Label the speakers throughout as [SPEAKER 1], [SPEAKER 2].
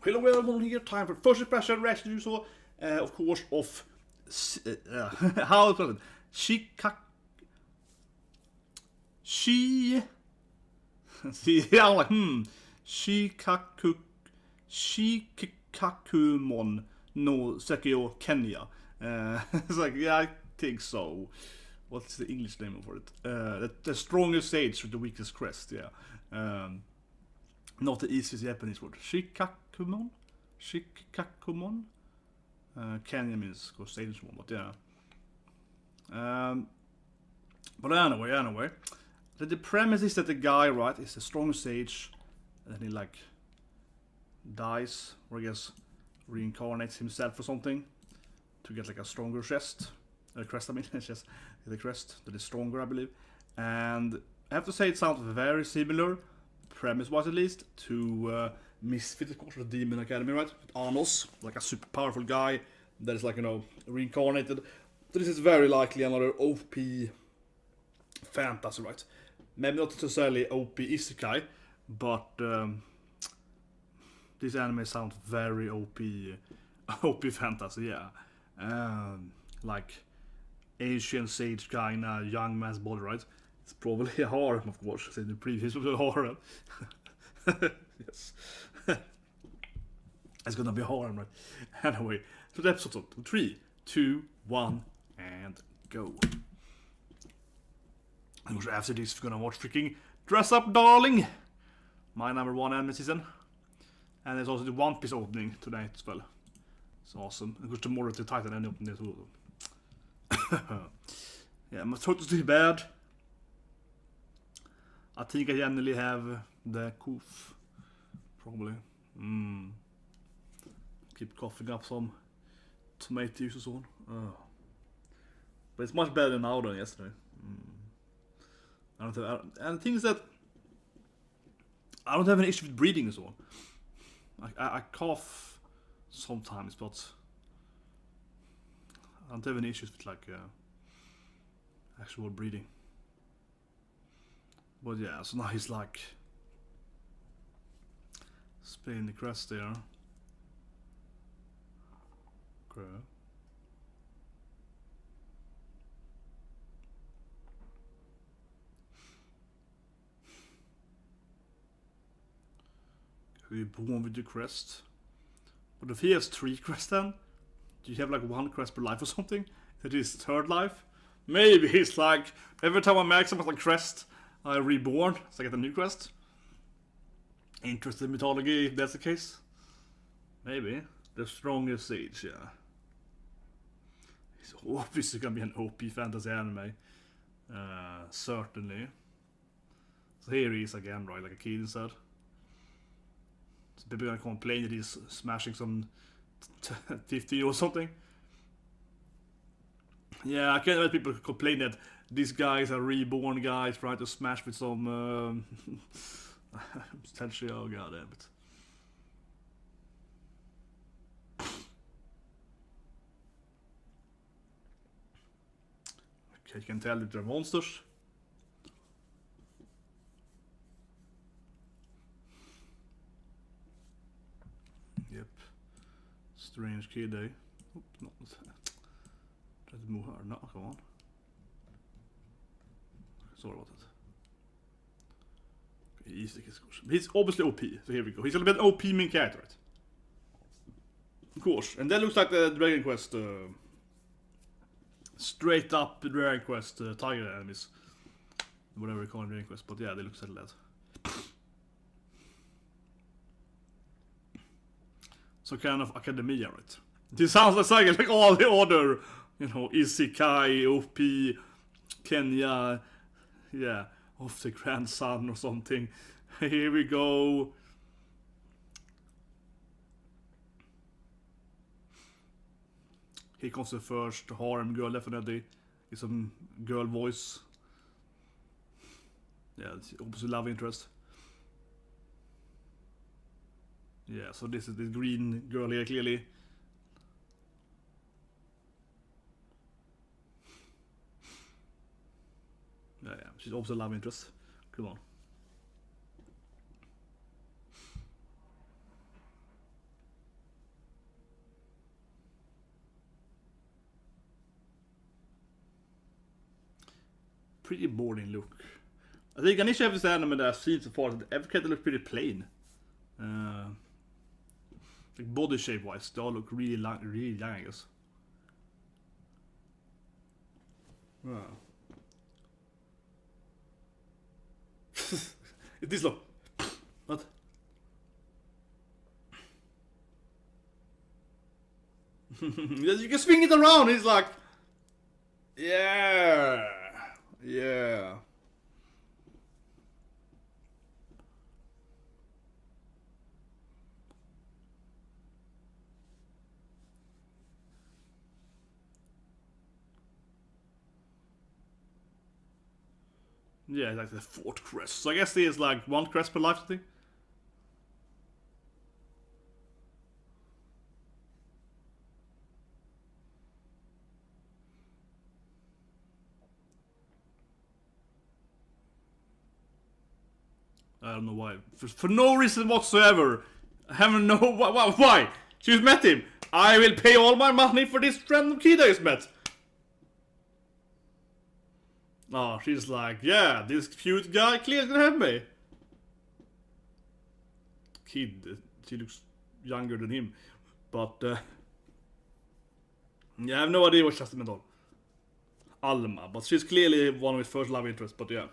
[SPEAKER 1] Hello everyone here, time for first impression reaction. So, of course, of how it's called. See, I'm like, Shikakumon no Sekio Kenya. It's like, yeah, I think so. What's the English name for it? The strongest sage with the weakest crest, yeah. Not the easiest Japanese word. Shikakumon? Kenya means go stage one, but yeah. But anyway. The premise is that the guy, right, is the strongest sage, and then he like dies, or I guess reincarnates himself or something to get like a stronger crest. Crest, I mean, it's just the crest that is stronger, I believe. And I have to say, it sounds very similar, premise-wise at least, to Misfit, of course, the Demon Academy, right? With Anos, like a super powerful guy that is like, you know, reincarnated. So this is very likely another OP fantasy, right? Maybe not necessarily OP Isekai, but this anime sounds very OP fantasy, yeah. Like Asian sage guy in a young man's body, right? It's probably a harem, of course, since the previous was a harem. Yes. It's gonna be a harem, right? Anyway, so the episode 3, 2, 1, and go. And after this, we're gonna watch freaking Dress Up Darling, my #1 anime season. And there's also the One Piece opening tonight as well. It's awesome. And tomorrow to Titan and open this too. Yeah, my throat is too bad. I think I generally have the cough. Probably. Keep coughing up some tomato juice or so on. But it's much better now than yesterday. And the thing is that I don't have an issue with breathing and so on. I cough sometimes, but I don't have any issues with like actual breathing. But yeah, so now he's like spinning the crest there. Okay. You're born with your crest. But if he has 3 crests then, do you have like 1 crest per life or something? That is 3rd life? Maybe he's like, every time I maximize like crest, I reborn, so I get a new crest. Interesting mythology if that's the case. Maybe. The strongest sage, yeah. He's obviously gonna be an OP fantasy anime. Certainly. So here he is again, right, like a kid instead. So people are gonna complain that he's smashing some 50 or something. Yeah, I can't let people complain that these guys are reborn guys trying to smash with some potentially, oh god damn it. Okay, you can tell that they're monsters. Yep. Strange kid, eh? Oops, not. Try to move her. No, come on. Sorry about that. Okay, easy. He's obviously OP, so here we go. He's gonna be an OP main character, right? Of course. And that looks like the Dragon Quest, straight up Dragon Quest tiger enemies. Whatever you call them, Dragon Quest. But yeah, they look like that. So kind of academia, right? This sounds like all the other, you know, Isekai, OP, Kenya, yeah, of the grandson or something. Here we go. Here comes the first harem girl, definitely. It's some girl voice. Yeah, it's opposite love interest. Yeah, so this is the green girl here, clearly. Yeah, she's also love interest. Come on. pretty boring look. I think I need to have this anime that I've seen so far. Every character looks pretty plain. Like body shape wise, they all look really young, I guess. It is look. What? You can swing it around. It's like, yeah. Yeah, like the 4th crest. So I guess there's like 1 crest per life, I think. I don't know why. For no reason whatsoever. I haven't know why. She just met him. I will pay all my money for this random kid I just met. Oh, she's like, yeah, this cute guy clearly gonna have me. Kid, she looks younger than him. But, yeah, I have no idea what she's meant on. Alma, but she's clearly one of his first love interests, but yeah.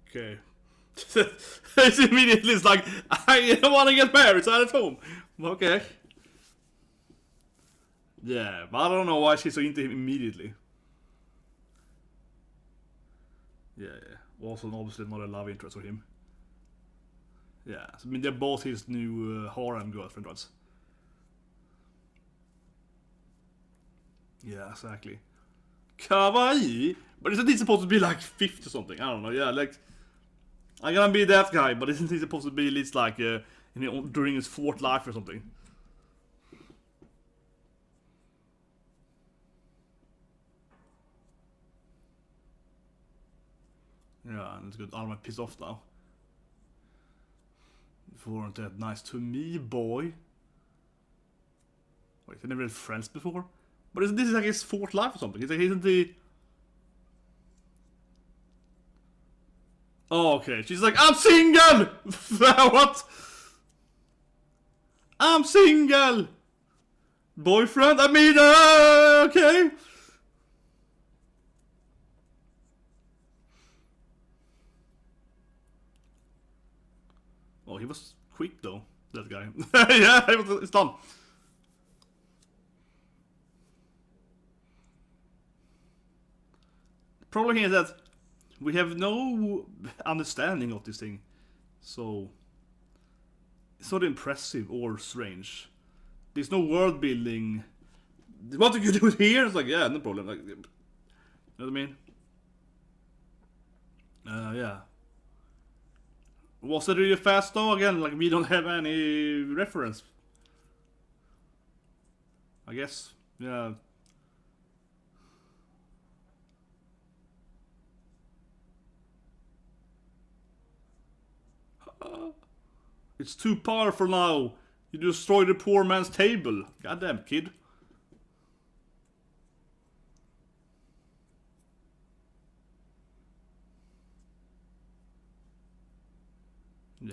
[SPEAKER 1] Okay. It's immediately it's like, I don't want to get married, so I'm at home. Okay. Yeah, but I don't know why she's so into him immediately. Yeah. Also, obviously, not a love interest for him. Yeah, so, I mean, they're both his new harem girlfriend, right? Yeah, exactly. Kawaii? But isn't he supposed to be like 50 or something? I don't know, yeah, like... I'm gonna be that guy, but isn't he supposed to be at least like during his 4th life or something? Yeah, and it's good. I'm pissed off now. You weren't that nice to me, boy. Wait, they never had friends before? But isn't this like his 4th life or something? Isn't he... Oh, okay. She's like, I'm single! What? I'm single! Boyfriend? I mean, okay. Oh, he was quick though, that guy. Yeah, it's done. The problem here is that we have no understanding of this thing, so it's not impressive or strange. There's no world building. What do you do here? It's like, yeah, no problem. Like, you know what I mean? Yeah. Was it really fast though? Again, like we don't have any reference. I guess. Yeah. It's too powerful now. You destroyed the poor man's table. Goddamn, kid.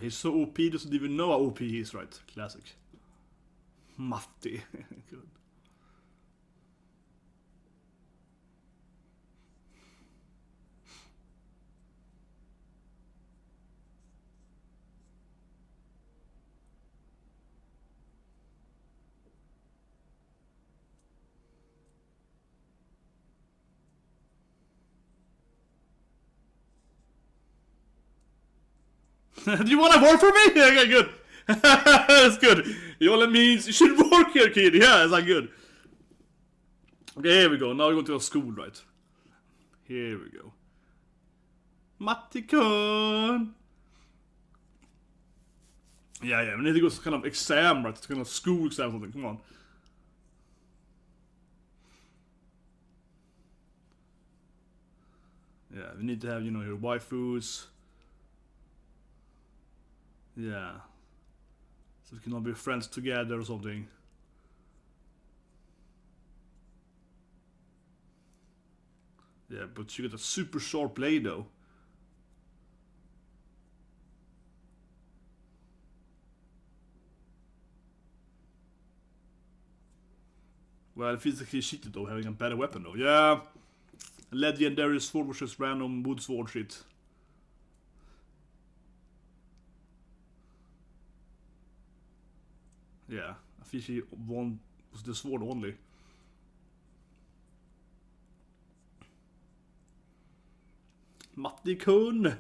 [SPEAKER 1] He's so OP, he doesn't even know how OP he is, right? Classic. Matti. Good. Do you want to work for me? Okay, good. That's good. You all it means you should work here, kid. Yeah, it's like good. Okay, here we go. Now we're going to a school, right? Here we go. Mattikon. Yeah. We need to go to kind of exam, right? It's kind of school exam or something. Come on. Yeah, we need to have, your waifus. Yeah. So we can all be friends together or something. Yeah, but you got a super sharp blade though. Well, physically cheated though, having a better weapon though. Yeah. Legendary sword versus random wood sword shit. Yeah, I think she won was the sword only. Matti Kun!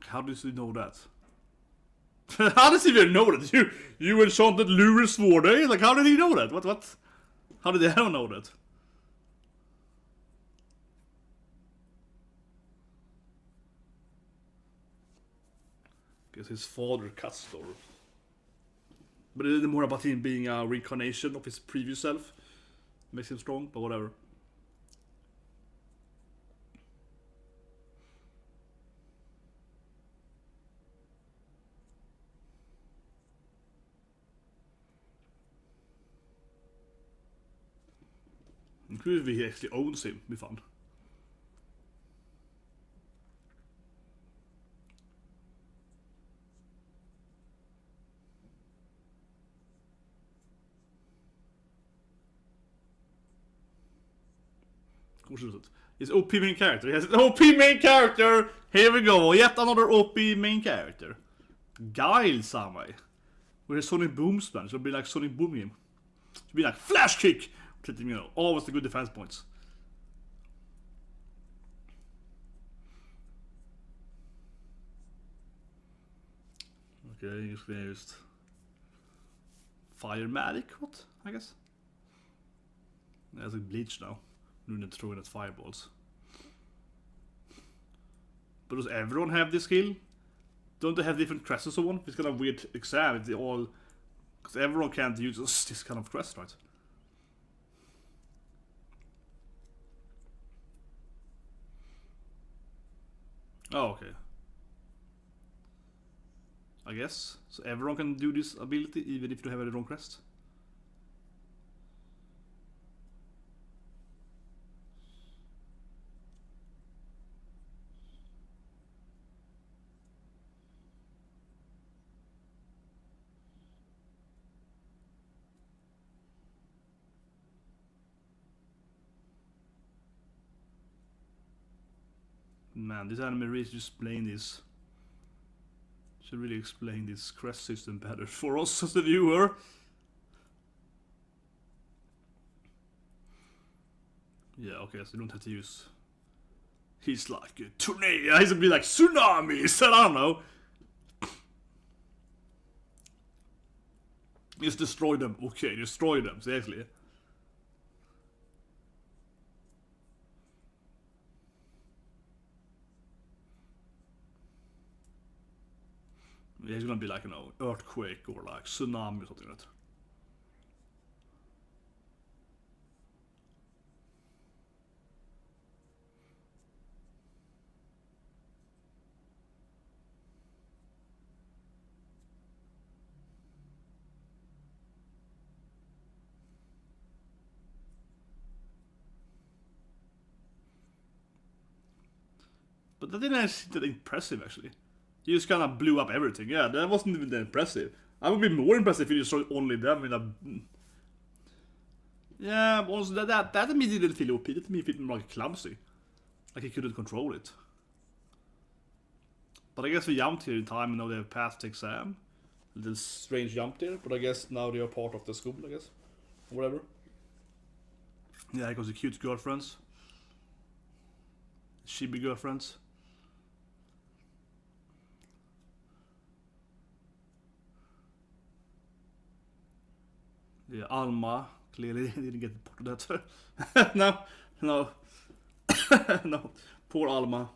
[SPEAKER 1] How does he know that? How does he even know that? You enchanted Lure sword, eh? Like, how did he know that? What? How did they know that? Guess his father cut store. But it's more about him being a reincarnation of his previous self. Makes him strong, but whatever. Including if he actually owns him, be fun. Of course it. He's OP main character. He has an OP main character! Here we go, yet another OP main character. Guile Samai. With his Sonic Boom smash. It'll be like Sonic Boom game. It'll be like Flash Kick! You know, always the good defense points. Okay, he's used Fire Magic, what? I guess. There's a Bleach now. Nu need to throw in at fireballs. But does everyone have this skill? Don't they have different crests and so on? It's kind of weird exam if they all... Because everyone can't use this kind of crest, right? Oh, okay. I guess. So everyone can do this ability even if you don't have a wrong crest. Man, this anime really should explain this. Should really explain this crest system better for us as the viewer. Yeah, okay, so you don't have to use... He's like a tornado, he's gonna be like tsunamis, I don't know. Just destroy them, okay, destroy them, seriously. Yeah, he's gonna be like, you know, earthquake or like tsunami or something like that. But that didn't seem that impressive actually. He just kind of blew up everything. Yeah, that wasn't even that impressive. I would be more impressed if you destroyed only them in a... Yeah, but also that immediately didn't feel OP. That to me felt like clumsy. Like he couldn't control it. But I guess we jumped here in time and now they have passed the exam. A little strange jump there, but I guess now they are part of the school, I guess. Or whatever. Yeah, because the cute girlfriends. Chibi girlfriends. Yeah, Alma clearly didn't get part of that. No, no, no. Poor Alma.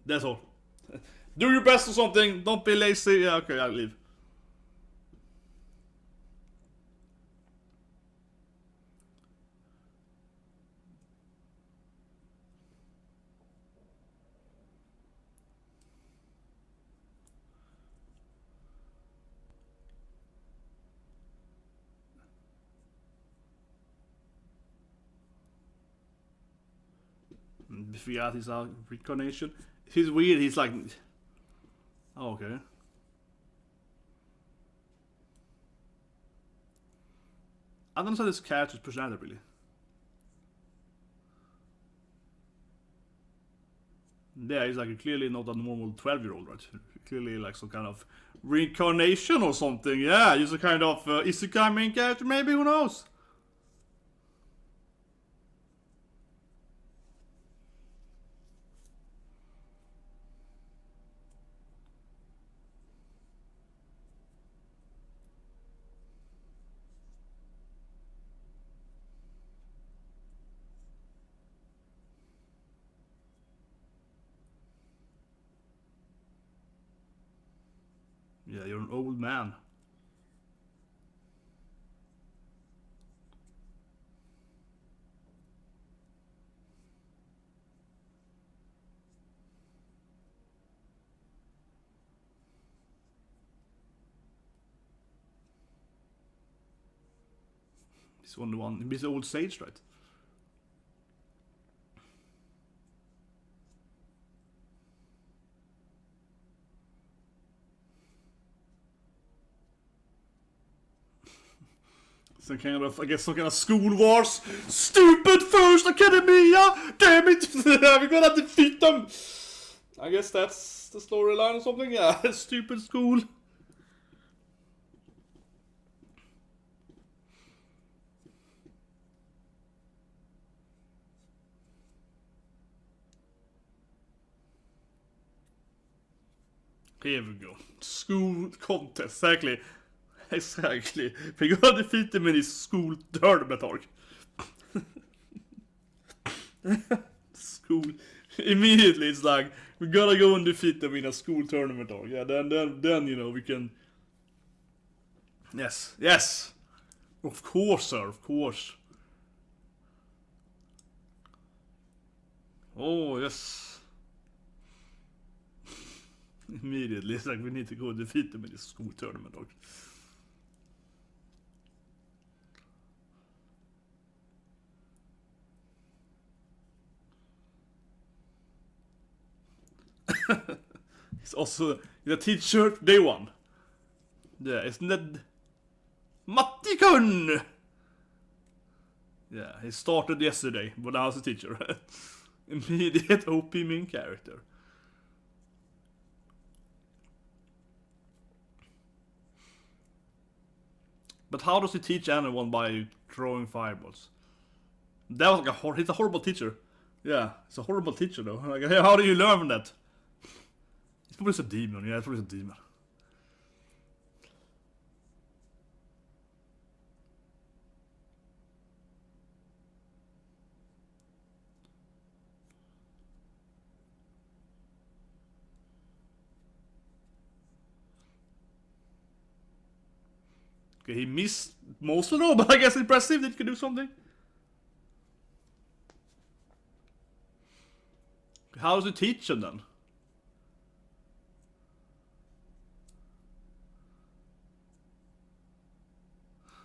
[SPEAKER 1] That's all. Do your best or something. Don't be lazy. Yeah, okay, I'll leave. Figure out his reincarnation. He's weird. He's like, oh, okay. I don't know this character's personality really. Yeah, he's like clearly not a normal 12-year-old, right? Clearly like some kind of reincarnation or something. Yeah, he's a kind of isekai main character, maybe, who knows? Yeah, you're an old man. He's only one. He's old sage, right? Some kind of, I guess, some kind of school wars. Stupid First Academia! Damn it! We're gonna defeat them! I guess that's the storyline or something. Yeah, stupid school. Here we go. School contest, exactly. Exactly. We're gonna defeat them in his school tournament arc. School. Immediately it's like, we're gonna go and defeat them in a school tournament arc. Yeah, then you know, we can... Yes, yes! Of course, sir, of course. Oh, yes. Immediately, it's like we need to go and defeat them in this school tournament arc. He's also a teacher, day one. Yeah, isn't that Mattikun? Yeah, he started yesterday, but now he's a teacher. Immediate OP main character. But how does he teach anyone by throwing fireballs? That was like he's a horrible teacher. Yeah, he's a horrible teacher though. Like, how do you learn from that? He's probably a demon. Yeah, he's probably a demon. Okay, he missed most of it, but I guess impressive that he could do something. How does he teach him then?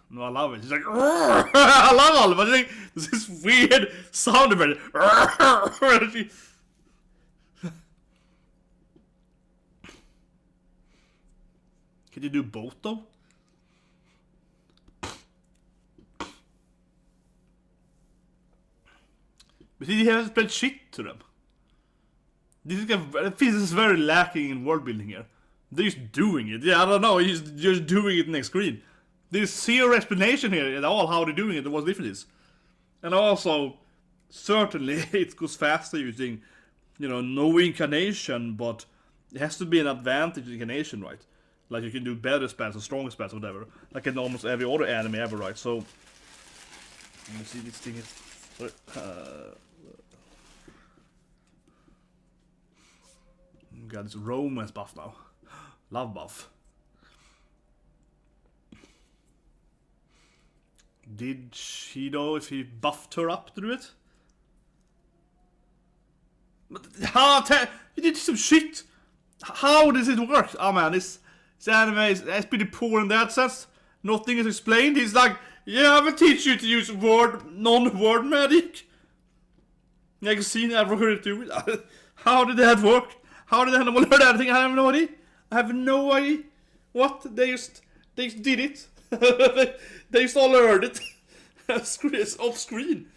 [SPEAKER 1] No, I love it. He's like, I love all of it. I think there's this weird sound effect. Can you do both though? But he hasn't played shit to them. This is very lacking in world building here. They're just doing it. Yeah, I don't know. He's just doing it next screen. There's zero explanation here at all how they're doing it and what the difference is. And also, certainly it goes faster using, you know, no incantation, but it has to be an advantage incantation, right? Like you can do better spells or stronger spells or whatever. Like in almost every other anime ever, right? So, let me see, this thing is... god, it's romance buff now. Love buff. Did she know if he buffed her up to do it? But how? You did some shit! How does it work? Oh man, this anime is pretty poor in that sense. Nothing is explained. He's like, yeah, I will teach you to use non-word magic. I can see never heard it do it. How did that work? How did anyone learn anything? I have no idea. I have no idea. What? They just did it. They just all learned it. Off screen.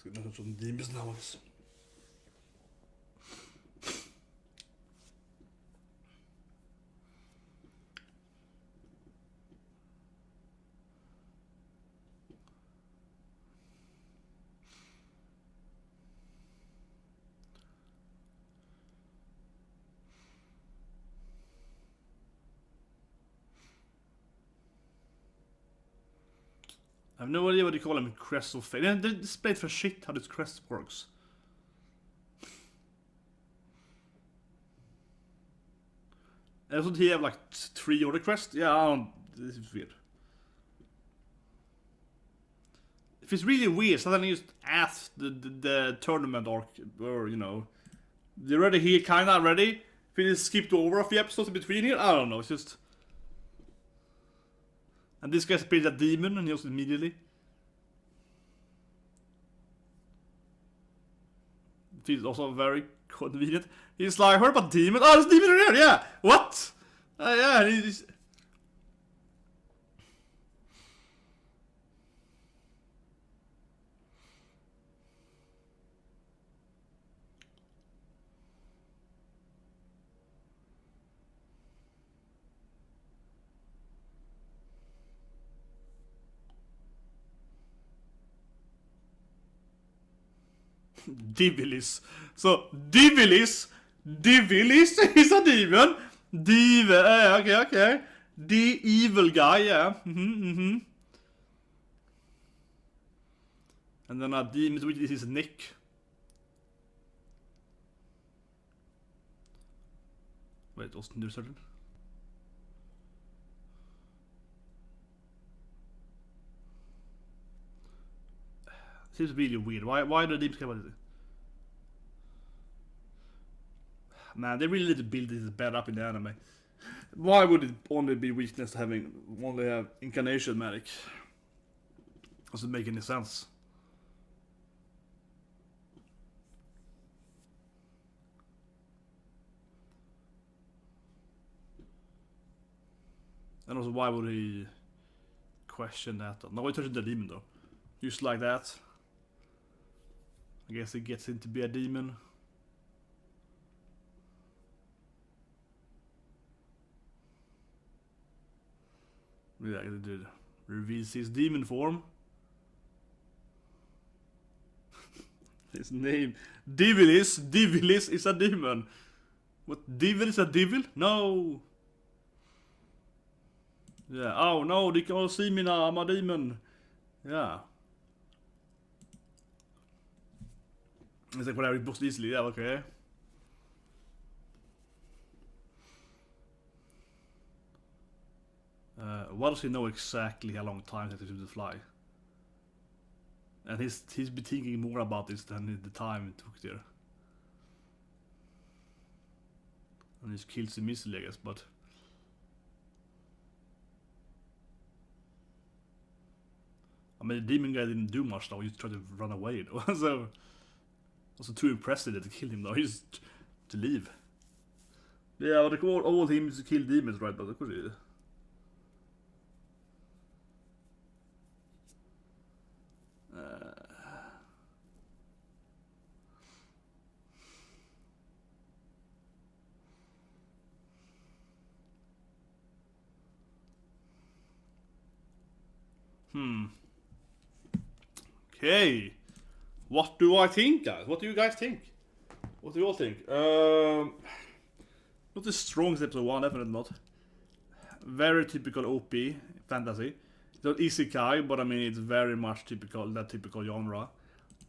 [SPEAKER 1] Ska vi ha sån demons now? I have no idea what you call them, crest of fate. They displayed for shit how this crest works. Doesn't he have like 3 other crests? Yeah, this is weird. If it's really weird, so then you just ask the tournament or you know, they're already here, kinda ready. If you just skipped over a few episodes in between here, I don't know, it's just. And this guy's played a demon and he also immediately. Feels also very convenient. He's like, heard about demon? Oh, there's demon in here, yeah! What? Yeah, he's. Divilis. So, Divilis is a demon. Okay. The evil guy, yeah. And then a demon, which is his nick. Wait, Austin, do certain? Seems really weird. Why do demons care about it? Man, they really need to build this better up in the anime. Why would it only be weakness having only have incantation magic? Doesn't make any sense. And also, why would he question that? No, he touched the demon though. Just like that. I guess he gets in to be a demon. Yeah, he did. Reveals his demon form. His name. Divilis is a demon. What? Devil is a devil? No. Yeah. Oh no, they can all see me now. I'm a demon. Yeah. It's like whatever, it books easily. Yeah, okay. Why does he know exactly how long time it takes him to fly? And he's been thinking more about this than the time it took there. And he just kills him easily, I guess, but. I mean, the demon guy didn't do much though, he just tried to run away though. So. Also too impressive to kill him though, he's just to leave. Yeah, but all teams to kill demons, right? But of course he did. Okay. what do I think, guys? What do you guys think? What do you all think? Not the strongest episode 1, definitely not. Very typical OP fantasy. It's not isekai, but I mean it's very much typical, that typical genre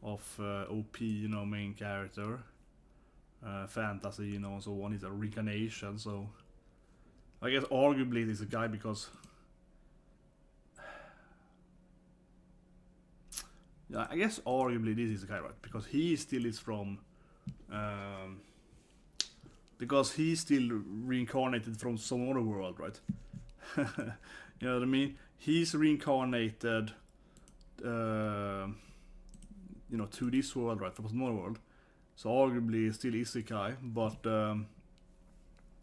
[SPEAKER 1] of OP, you know, main character. Fantasy, you know, and so on. It's a reincarnation, so I guess arguably it is a guy because yeah, I guess arguably this is a guy, right? Because he still is from because he's still reincarnated from some other world, right? You know what I mean? He's reincarnated you know, to this world, right? From another world. So arguably it still isekai, but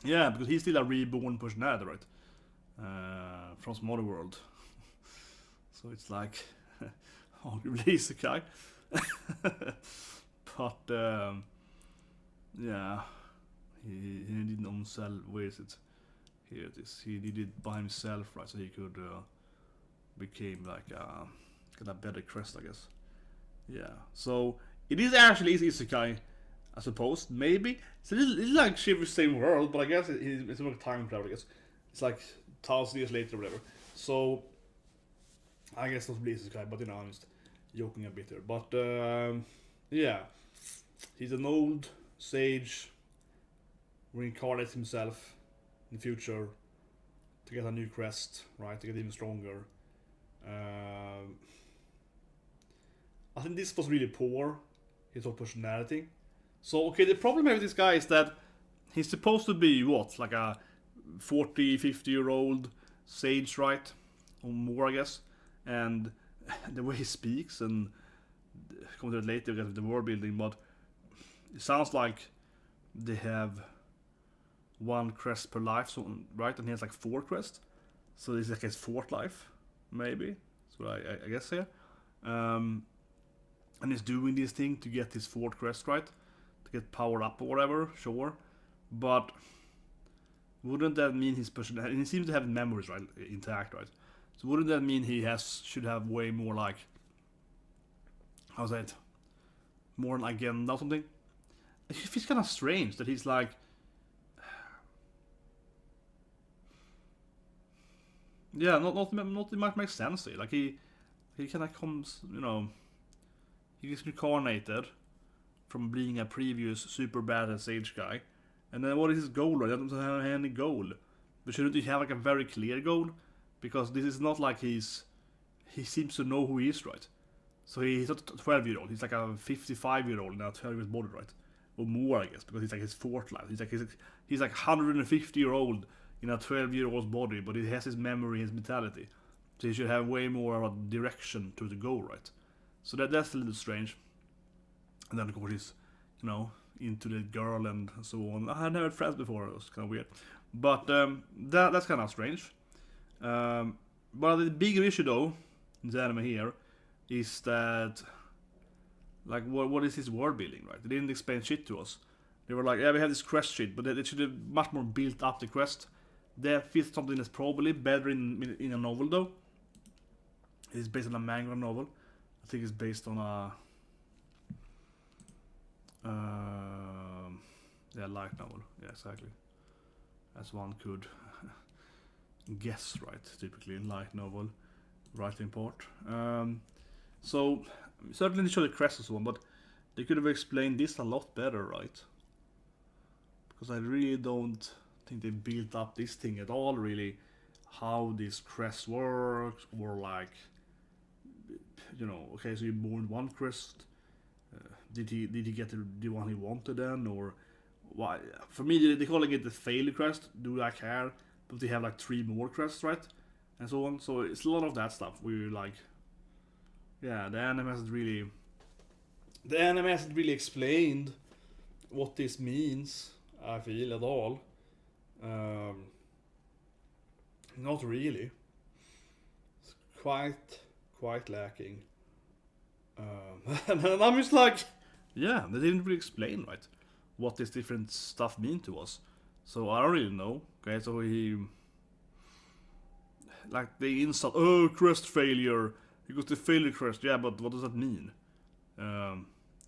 [SPEAKER 1] yeah, because he's still a reborn personality, right? From some other world. So it's like arguably isekai. But yeah, he didn't himself. Where is it? Here it is. He did it by himself, right? So he could became like get a better crest, I guess. Yeah. So it is actually isekai, I suppose. Maybe it's like Shiver's same world, but I guess it's like time travel. I guess it's like 1,000 years later, or whatever. So I guess not really isekai, but you know, I'm just joking a bit here. But yeah, he's an old sage, reincarnates himself in the future to get a new crest, right? To get even stronger. I think this was really poor, his whole personality. So, okay, the problem with this guy is that he's supposed to be, what, like a 40, 50-year-old sage, right? Or more, I guess. And the way he speaks, and come to it later with the world building, but it sounds like they have 1 crest per life, so, right? And he has like 4 crests. So this is like his 4th life, maybe. That's what I guess here. And he's doing this thing to get his 4th crest, right? To get powered up or whatever, sure. But wouldn't that mean his personality? And he seems to have memories, right, intact, right? So wouldn't that mean he should have way more like, how's that? More an agenda or something? It's kind of strange that he's like, yeah, not much makes sense here. Like he kind of comes, you know, he gets reincarnated from being a previous super badass sage guy, and then what is his goal? Right? He doesn't have any goal. But shouldn't he have like a very clear goal? Because this is not like he seems to know who he is, right? So he's not a 12-year-old. He's like a 55-year-old in a 12-year-old body, right? Or more, I guess, because he's like his 4th life. He's like 150-year-old in a 12-year-old's body, but he has his memory, his mentality. So he should have way more of a direction to the goal, right? So that's a little strange. And then of course he's, you know, into the girl and so on. I had never had friends before. It was kind of weird, but that's kind of strange. But the bigger issue though in the anime here is that, like, what is his world building, right? They didn't explain shit to us. They were like, yeah, we have this crest shit, but they should have much more built up the crest. They feel something that's probably better in a novel though. It's based on a manga novel. I think it's based on a yeah, light novel. Yeah, exactly. As one could guess, right? Typically in light novel writing part. So certainly they show the crest and so on, but they could have explained this a lot better, right? Because I really don't think they built up this thing at all, really. How this crest works, or like, you know, okay, so you born 1 crest. Did he get the one he wanted then, or why? For me, they calling it the failure crest. Do I care? But they have like 3 more crests, right? And so on. So it's a lot of that stuff. Where you're like, yeah, the anime hasn't really explained what this means. I feel at all. Not really. It's quite lacking. And I'm just like, yeah, they didn't really explain, right, what this different stuff mean to us. So I don't really know. Okay, so he, like, they insult, oh, crest failure. He goes to failure crest. Yeah, but what does that mean?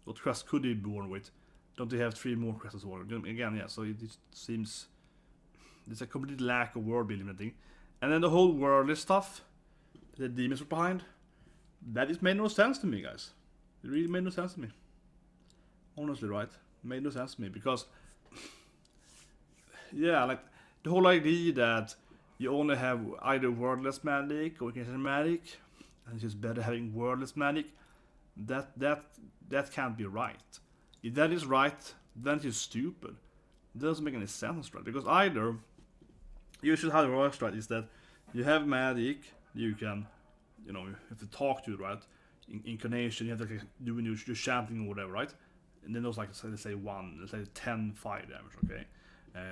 [SPEAKER 1] What crest could he be born with? Don't they have 3 more crests as well? Again, yeah, so it seems there's a complete lack of world building and thing. And then the whole wordless stuff, the demons were behind, that just made no sense to me, guys. It really made no sense to me. Honestly, right? It made no sense to me because, yeah, like the whole idea that you only have either wordless magic or incantation magic, and it's just better having wordless magic. That can't be right. If that is right, then it's just stupid. It doesn't make any sense, right? Because either, usually how it works, right, is that you have magic, you can, you have to talk to it, right? Incarnation, you have to do your chanting or whatever, right? And then there's like, let's say 10 fire damage, okay?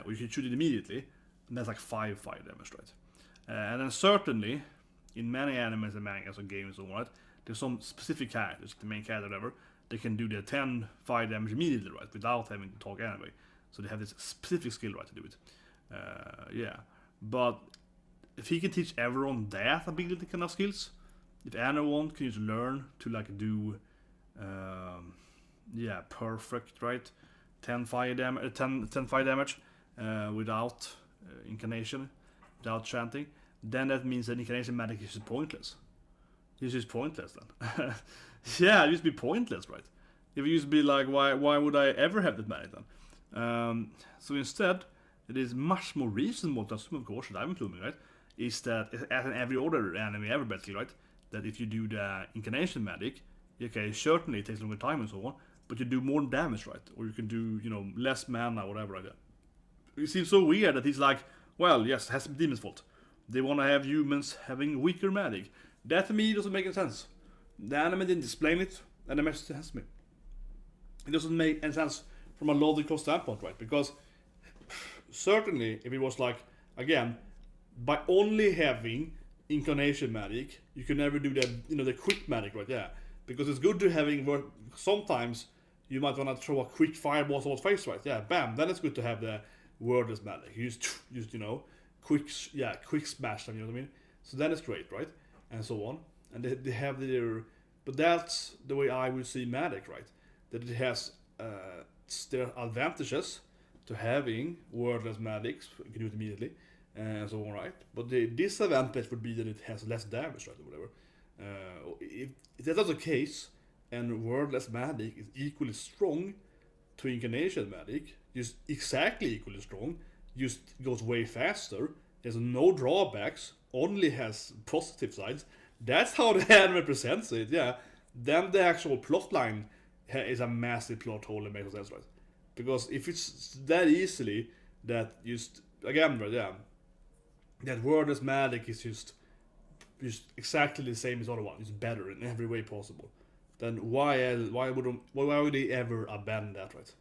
[SPEAKER 1] Or you can shoot it immediately, and that's like 5 fire damage, right? And then certainly, in many animes and mangas or games or what, there's some specific characters, the main character or whatever, they can do the 10 fire damage immediately, right? Without having to talk anyway. So they have this specific skill, right, to do it. Yeah. But if he can teach everyone that ability kind of skills, if anyone can just learn to like do, yeah, perfect, right? 10 fire damage, 10 fire damage without incarnation, without chanting, then that means that incarnation magic is pointless. It's just pointless then. Yeah, it used to be pointless, right? If it used to be like, why would I ever have that magic then? So instead, it is much more reasonable to assume, of course, that I'm assuming, right? Is that, as in every other anime ever, basically, right? That if you do the incarnation magic, okay, certainly it takes longer time and so on, but you do more damage, right? Or you can do, less mana, whatever, like that. It seems so weird that he's like, well, yes, it has to be demon's fault. They want to have humans having weaker magic. That to me doesn't make any sense. The anime didn't explain it, and the message has to me. It doesn't make any sense from a logical standpoint, right? Because certainly, if it was like, again, by only having incarnation magic, you can never do that, the quick magic, right? Yeah, because it's good to having. Sometimes you might want to throw a quick fireball on someone's face, right? Yeah, bam. Then it's good to have the wordless magic. You just quick smash them. You know what I mean? So then it's great, right? And so on. And they have their, but that's the way I would see magic, right? That it has their advantages to having wordless magic. You can do it immediately. And so on, right? But the disadvantage would be that it has less damage, right, or whatever. If that's not the case, and wordless magic is equally strong to incarnation magic, just exactly equally strong, just goes way faster, has no drawbacks, only has positive sides. That's how the anime presents it, yeah. Then the actual plot line is a massive plot hole and makes no sense, right? Because if it's that easily that just, again, right, yeah, that wordless magic is just exactly the same as the other one. It's better in every way possible. Then why would they ever abandon that, right?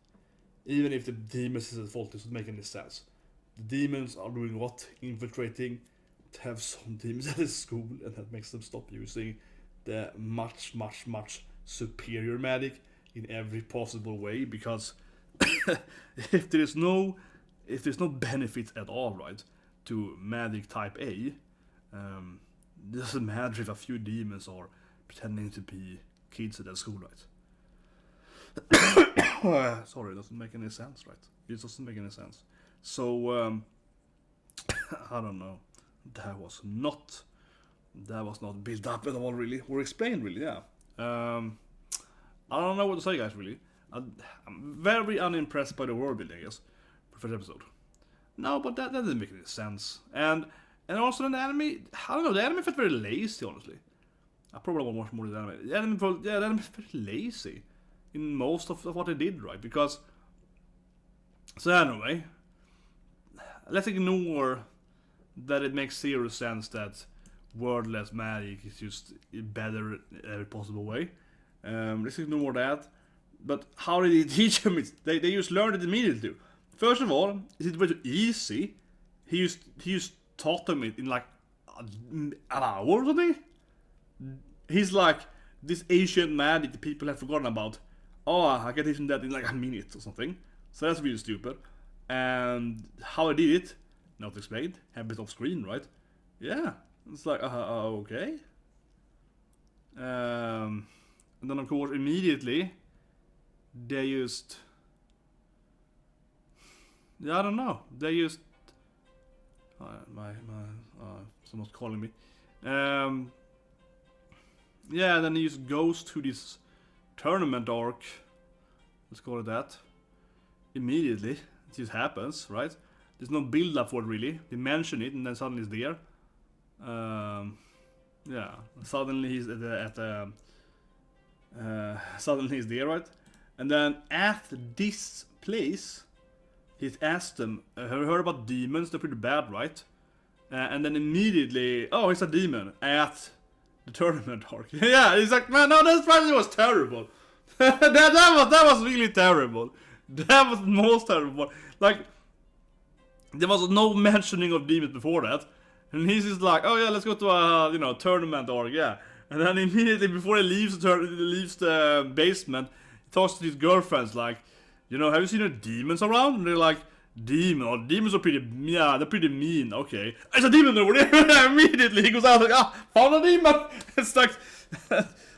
[SPEAKER 1] Even if the demons is at fault, it doesn't make any sense. The demons are doing what? Infiltrating. To have some demons at the school, and that makes them stop using the much superior magic in every possible way. Because if there's no benefit at all, right, to magic type A, it doesn't matter if a few demons are pretending to be kids at that school, right? Sorry, it doesn't make any sense, right? It doesn't make any sense. So I don't know. That was not built up at all, really, or explained, really. Yeah. I don't know what to say, guys. Really, I'm very unimpressed by the world building, I guess, for first episode. No, but that didn't make any sense. And also the anime, I don't know, the anime felt very lazy, honestly. I probably want to watch more of the anime. The anime felt very lazy in most of what they did, right? Because, so anyway, let's ignore that it makes zero sense that wordless magic is just better in every possible way. Let's ignore that. But how did he teach him it? They just learned it immediately. First of all, it was easy. He just taught them it in like an hour or something. He's like, this ancient magic that people have forgotten about. Oh, I can teach them that in like a minute or something. So that's really stupid. And how I did it, not explained. Have it off screen, right? Yeah. It's like, okay. And then of course immediately they just, yeah, I don't know, they just someone's calling me. Yeah, then he just goes to this tournament arc, let's call it that, immediately. It just happens, right? There's no build up for it really. They mention it and then suddenly it's there. Yeah, suddenly he's suddenly he's there, right? And then at this place, he's asked them, have you heard about demons? They're pretty bad, right? And then immediately, oh, he's a demon at the tournament arc. Yeah, he's like, man, no, that finally was terrible. that was really terrible. That was the most terrible. Like, there was no mentioning of demons before that. And he's just like, oh yeah, let's go to a tournament arc, yeah. And then immediately before he leaves the basement, he talks to his girlfriends like, have you seen any demons around? And they're like, demons are pretty, yeah, they're pretty mean. Okay, it's a demon over there. Immediately he goes out like, found a demon. It's like,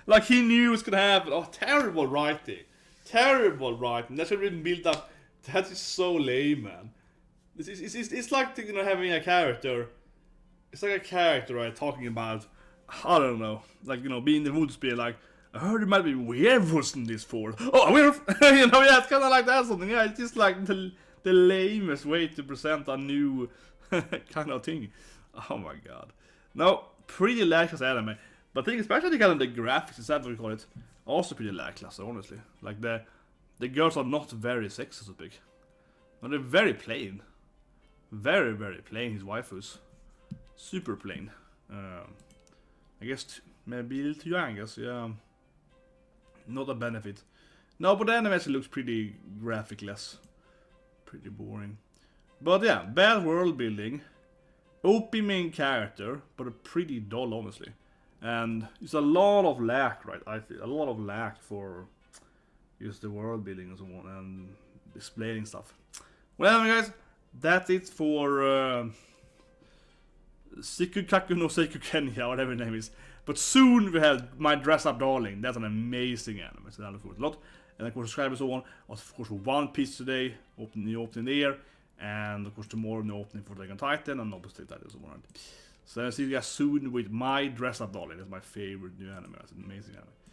[SPEAKER 1] like he knew it's gonna happen. Oh, terrible writing. That should have been built up. That is so lame, man. It's like having a character. It's like a character, right, talking about, I don't know, like, being the woods, being like, I heard there might be werewolves in this forest. Oh, a werewolf! Yeah, it's kind of like that, something. Yeah, it's just like the lamest way to present a new kind of thing. Oh my god. No, pretty lackluster anime. But I think especially kind of the graphics, is that what we call it, also pretty lackluster, honestly. Like, the girls are not very sexy, so to speak. But they're very plain. Very, very plain, his waifus. Super plain. I guess maybe a little too young, I guess, yeah. Not a benefit. No, but the anime actually looks pretty graphic-less. Pretty boring. But yeah, bad world building. OP main character, but a pretty dull, honestly. And it's a lot of lack, right? I feel a lot of lack for just the world building and so on, and displaying stuff. Well, anyway, guys, that's it for Sikukaku no Seiku Kenya, whatever the name is. But soon we have My Dress Up Darling. That's an amazing anime, so I look forward to a lot. And of course, subscribe and so on. Of course, One Piece today, new opening there. And of course, tomorrow, new opening for Dragon Titan, and opposite that and so on. So I'll see you guys soon with My Dress Up Darling. That's my favorite new anime. It's an amazing anime.